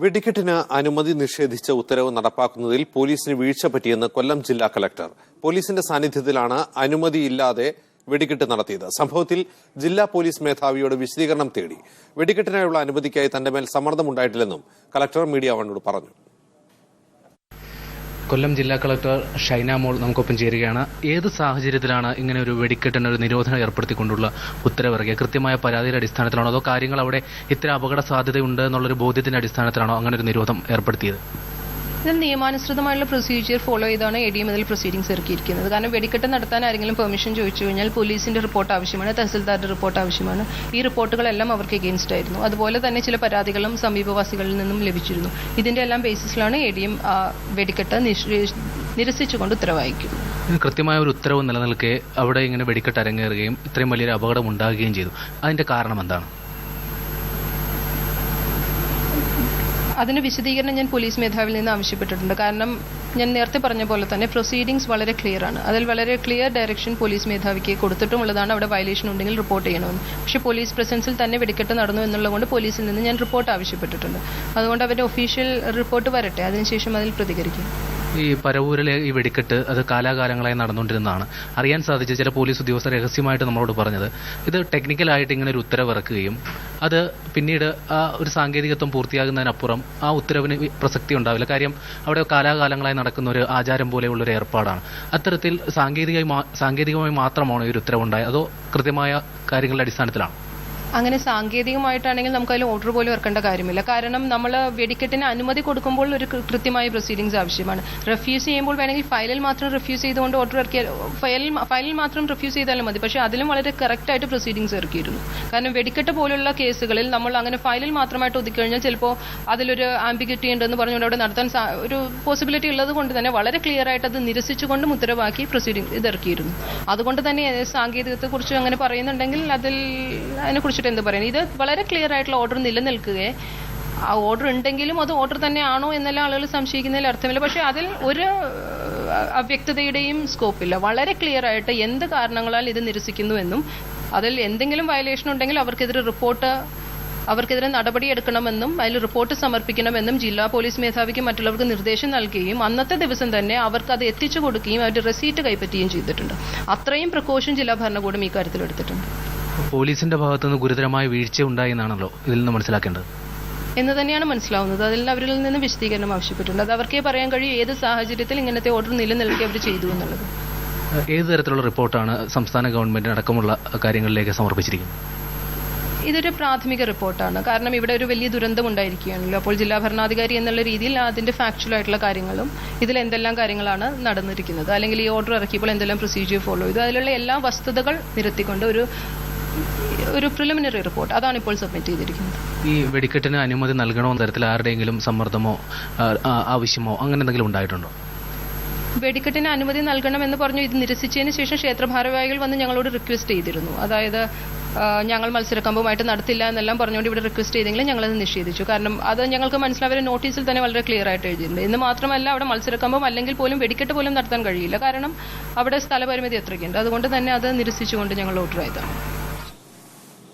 വെടിക്കെട്ടിന് അനുമതി നിഷേധിച്ച ഉത്തരവ് നടപ്പാക്കുന്നതിൽ പോലീസിന് വീഴ്ച പറ്റിയെന്ന് കൊല്ലം ജില്ലാ കളക്ടർ. പോലീസിന്റെ സാന്നിധ്യത്തിലാണ് അനുമതിയില്ലാതെ വെടിക്കെട്ട് നടത്തിയത്. സംഭവത്തിൽ ജില്ലാ പോലീസ് മേധാവിയോട് വിശദീകരണം തേടി. വെടിക്കെട്ടിനായുള്ള അനുമതിക്കായി തന്റെ മേൽ സമ്മർദ്ദമുണ്ടായിട്ടില്ലെന്നും കളക്ടർ മീഡിയ വണ്ണോട് പറഞ്ഞു. കൊല്ലം ജില്ലാ കളക്ടർ ഷൈന മോൾ നമുക്കൊപ്പം ചേരുകയാണ്. ഏത് സാഹചര്യത്തിലാണ് ഇങ്ങനെ ഒരു വെടിക്കെട്ടിന് ഒരു നിരോധനം ഏർപ്പെടുത്തിക്കൊണ്ടുള്ള ഉത്തരവിറങ്ങിയത്? കൃത്യമായ പരാതിയുടെ അടിസ്ഥാനത്തിലാണോ, അതോ കാര്യങ്ങൾ അവിടെ ഇത്ര അപകട സാധ്യതയുണ്ട് എന്നുള്ളൊരു ബോധ്യത്തിന്റെ അടിസ്ഥാനത്തിലാണോ അങ്ങനെ ഒരു നിരോധനം ഏർപ്പെടുത്തിയത്? ഇതിൽ നിയമാനുസൃതമായുള്ള പ്രൊസീജിയർ ഫോളോ ചെയ്താണ് ADM ഇതിൽ പ്രൊസീഡിംഗ്സ് ഇറക്കിയിരിക്കുന്നത്. കാരണം വെടിക്കെട്ട് നടത്താൻ ആരെങ്കിലും പെർമിഷൻ ചോദിച്ചു കഴിഞ്ഞാൽ പോലീസിന്റെ റിപ്പോർട്ട് ആവശ്യമാണ്, തഹസിൽദാരുടെ റിപ്പോർട്ട് ആവശ്യമാണ്. ഈ റിപ്പോർട്ടുകളെല്ലാം അവർക്ക് എഗെയിൻസ്റ്റ് ആയിരുന്നു. അതുപോലെ തന്നെ ചില പരാതികളും സമീപവാസികളിൽ നിന്നും ലഭിച്ചിരുന്നു. ഇതിന്റെ എല്ലാം ബേസിസിലാണ് ADM വെടിക്കെട്ട് നിരസിച്ചുകൊണ്ട് ഉത്തരവായിരിക്കുന്നത്. കൃത്യമായ ഒരു ഉത്തരവ് നിലനിൽക്കെ അവിടെ ഇങ്ങനെ വെടിക്കെട്ട് അരങ്ങേറുകയും ഇത്രയും വലിയൊരു അപകടം ഉണ്ടാകുകയും ചെയ്തു. അതിന്റെ കാരണം എന്താണ്? അതിന് വിശദീകരണം ഞാൻ പോലീസ് മേധാവിയിൽ നിന്ന് ആവശ്യപ്പെട്ടിട്ടുണ്ട്. കാരണം ഞാൻ നേരത്തെ പറഞ്ഞ പോലെ തന്നെ പ്രൊസീഡിംഗ്സ് വളരെ ക്ലിയർ ആണ്. അതിൽ വളരെ ക്ലിയർ ഡയറക്ഷൻ പോലീസ് മേധാവിക്ക് കൊടുത്തിട്ടുമുള്ളതാണ്. അവിടെ വയലേഷൻ ഉണ്ടെങ്കിൽ റിപ്പോർട്ട് ചെയ്യണമെന്ന്. പക്ഷേ പോലീസ് പ്രസൻസിൽ തന്നെ വെടിക്കെട്ട് നടന്നു എന്നുള്ളതുകൊണ്ട് പോലീസിൽ നിന്ന് ഞാൻ റിപ്പോർട്ട് ആവശ്യപ്പെട്ടിട്ടുണ്ട്. അതുകൊണ്ട് അവരുടെ ഒഫീഷ്യൽ റിപ്പോർട്ട് വരട്ടെ, അതിനുശേഷം അതിൽ പ്രതികരിക്കും. ഈ പരവൂരിലെ ഈ വെടിക്കെട്ട് അത് കാലാകാലങ്ങളായി നടന്നുകൊണ്ടിരുന്നതാണ്. അറിയാൻ സാധിച്ച ചില പോലീസ് ഉദ്യോഗസ്ഥർ രഹസ്യമായിട്ട് നമ്മളോട് പറഞ്ഞത് ഇത് ടെക്നിക്കലായിട്ട് ഇങ്ങനെ ഒരു ഉത്തരവിറക്കുകയും അത് പിന്നീട് ആ ഒരു സാങ്കേതികത്വം പൂർത്തിയാകുന്നതിനപ്പുറം ആ ഉത്തരവിന് പ്രസക്തി ഉണ്ടാവില്ല. കാര്യം അവിടെ കാലാകാലങ്ങളായി നടക്കുന്ന ഒരു ആചാരം പോലെയുള്ളൊരു ഏർപ്പാടാണ്. അത്തരത്തിൽ സാങ്കേതികമായി മാത്രമാണോ ഈ ഒരു ഉത്തരവുണ്ടായത്, അതോ കൃത്യമായ കാര്യങ്ങളുടെ അടിസ്ഥാനത്തിലാണ്? അങ്ങനെ സാങ്കേതികമായിട്ടാണെങ്കിൽ നമുക്ക് അതിൽ ഓർഡർ പോലും ഇറക്കേണ്ട കാര്യമില്ല. കാരണം നമ്മൾ വെടിക്കെട്ടിന് അനുമതി കൊടുക്കുമ്പോൾ ഒരു കൃത്യമായ പ്രൊസീഡിംഗ്സ് ആവശ്യമാണ്. റെഫ്യൂസ് ചെയ്യുമ്പോൾ വേണമെങ്കിൽ ഫയലിൽ മാത്രം റെഫ്യൂസ് ചെയ്തുകൊണ്ട് ഓർഡർ ഇറക്കിയാൽ ഫയലിൽ മാത്രം റെഫ്യൂസ് ചെയ്താലും മതി. പക്ഷേ അതിലും വളരെ കറക്റ്റായിട്ട് പ്രൊസീഡിംഗ്സ് ഇറക്കിയിരുന്നു. കാരണം വെടിക്കെട്ട് പോലുള്ള കേസുകളിൽ നമ്മൾ അങ്ങനെ ഫയലിൽ മാത്രമായിട്ട് ഒതുക്കിക്കഴിഞ്ഞാൽ ചിലപ്പോൾ അതിലൊരു ആംബിഗ്യൂറ്റി ഉണ്ടെന്ന് പറഞ്ഞുകൊണ്ട് അവിടെ നടത്താൻ ഒരു പോസിബിലിറ്റി ഉള്ളത് കൊണ്ട് തന്നെ വളരെ ക്ലിയർ ആയിട്ട് അത് നിരസിച്ചുകൊണ്ടും ഉത്തരവാക്കി പ്രൊസീഡിംഗ് ഇറക്കിയിരുന്നു. അതുകൊണ്ട് തന്നെ സാങ്കേതികത്തെക്കുറിച്ച് അങ്ങനെ പറയുന്നുണ്ടെങ്കിൽ അതിനെക്കുറിച്ച് എന്ത് പറയുന്നത്? ഇത് വളരെ ക്ലിയർ ആയിട്ടുള്ള ഓർഡർ നിലനിൽക്കുകയെ ആ ഓർഡർ ഉണ്ടെങ്കിലും അത് ഓർഡർ തന്നെയാണോ എന്നെല്ലാം ആളുകൾ സംശയിക്കുന്നതിൽ അർത്ഥമില്ല. പക്ഷേ അതിൽ ഒരു അവ്യക്തതയുടെയും സ്കോപ്പില്ല. വളരെ ക്ലിയർ ആയിട്ട് എന്ത് കാരണങ്ങളാൽ ഇത് നിരസിക്കുന്നുവെന്നും അതിൽ എന്തെങ്കിലും വയലേഷൻ ഉണ്ടെങ്കിൽ അവർക്കെതിരെ നടപടിയെടുക്കണമെന്നും അതിൽ റിപ്പോർട്ട് സമർപ്പിക്കണമെന്നും ജില്ലാ പോലീസ് മേധാവിക്ക് മറ്റുള്ളവർക്ക് നിർദ്ദേശം നൽകുകയും അന്നത്തെ ദിവസം തന്നെ അവർക്ക് അത് എത്തിച്ചു കൊടുക്കുകയും അവരുടെ റെസീറ്റ് കൈപ്പറ്റുകയും ചെയ്തിട്ടുണ്ട്. അത്രയും പ്രിക്കോഷൻ ജില്ലാ ഭരണകൂടം ഈ കാര്യത്തിൽ എടുത്തിട്ടുണ്ട്. പോലീസിന്റെ ഭാഗത്തുനിന്ന് ഗുരുതരമായ വീഴ്ച ഉണ്ടായി എന്നാണല്ലോ ഇതിൽ നിന്ന് മനസ്സിലാക്കേണ്ടത് എന്ന് തന്നെയാണ് മനസ്സിലാവുന്നത്. അതിൽ അവരിൽ നിന്ന് വിശദീകരണം ആവശ്യപ്പെട്ടിട്ടുണ്ട്. അത് അവർക്കേ പറയാൻ കഴിയും ഏത് സാഹചര്യത്തിൽ ഇങ്ങനത്തെ ഓർഡർ നിലനിൽക്കി അവർ ചെയ്തു എന്നുള്ളത്. ഏത് തരത്തിലുള്ള റിപ്പോർട്ടാണ് സംസ്ഥാന ഗവൺമെന്റിന് അടക്കമുള്ള കാര്യങ്ങളിലേക്ക് സമർപ്പിച്ചിരിക്കുന്നത്? ഇതൊരു പ്രാഥമിക റിപ്പോർട്ടാണ്. കാരണം ഇവിടെ ഒരു വലിയ ദുരന്തം ഉണ്ടായിരിക്കുകയാണല്ലോ. അപ്പോൾ ജില്ലാ ഭരണാധികാരി എന്നുള്ള രീതിയിൽ അതിന്റെ ഫാക്ച്വൽ ആയിട്ടുള്ള കാര്യങ്ങളും ഇതിൽ എന്തെല്ലാം കാര്യങ്ങളാണ് നടന്നിരിക്കുന്നത്, അല്ലെങ്കിൽ ഈ ഓർഡർ ഇറക്കിയപ്പോൾ എന്തെല്ലാം പ്രൊസീജിയർ ഫോളോ ചെയ്തു, അതിലുള്ള എല്ലാ വസ്തുതകൾ നിരത്തിക്കൊണ്ട് ഒരു പ്രിലിമിനറി റിപ്പോർട്ട് അതാണ് ഇപ്പോൾ സബ്മിറ്റ് ചെയ്തിരിക്കുന്നത്. ഈ വെടിക്കെട്ടിന് അനുമതി നൽകണമെന്ന തരത്തിൽ ആരുടെയെങ്കിലും സമ്മർദ്ദമോ ആവശ്യമോ അങ്ങനെ എന്തെങ്കിലും ഉണ്ടായിട്ടുണ്ടോ? വെടിക്കെട്ടിന് അനുമതി നൽകണമെന്ന് പറഞ്ഞു ഇത് നിരസിച്ചതിന് ശേഷം ക്ഷേത്ര ഭാരവാഹികൾ വന്ന് ഞങ്ങളോട് റിക്വസ്റ്റ് ചെയ്തിരുന്നു. അതായത് ഞങ്ങൾ മത്സരക്കമ്പുമായിട്ട് നടത്തില്ല എന്നെല്ലാം പറഞ്ഞുകൊണ്ട് ഇവിടെ റിക്വസ്റ്റ് ചെയ്തെങ്കിലും ഞങ്ങളത് നിഷേധിച്ചു. കാരണം അത് ഞങ്ങൾക്ക് മനസ്സിലാവരെ നോട്ടീസിൽ തന്നെ വളരെ ക്ലിയർ ആയിട്ട് എഴുതിയിട്ടുണ്ട്. എന്ന് മാത്രമല്ല അവിടെ മത്സരക്കമ്പം അല്ലെങ്കിൽ പോലും വെടിക്കെട്ട് പോലും നടത്താൻ കഴിയില്ല. കാരണം അവിടെ സ്ഥലപരിമിതി എത്രയ്ക്കുണ്ട്. അതുകൊണ്ട് തന്നെ അത് നിരസിച്ചുകൊണ്ട് ഞങ്ങൾ ഓർഡർ ചെയ്തതാണ്.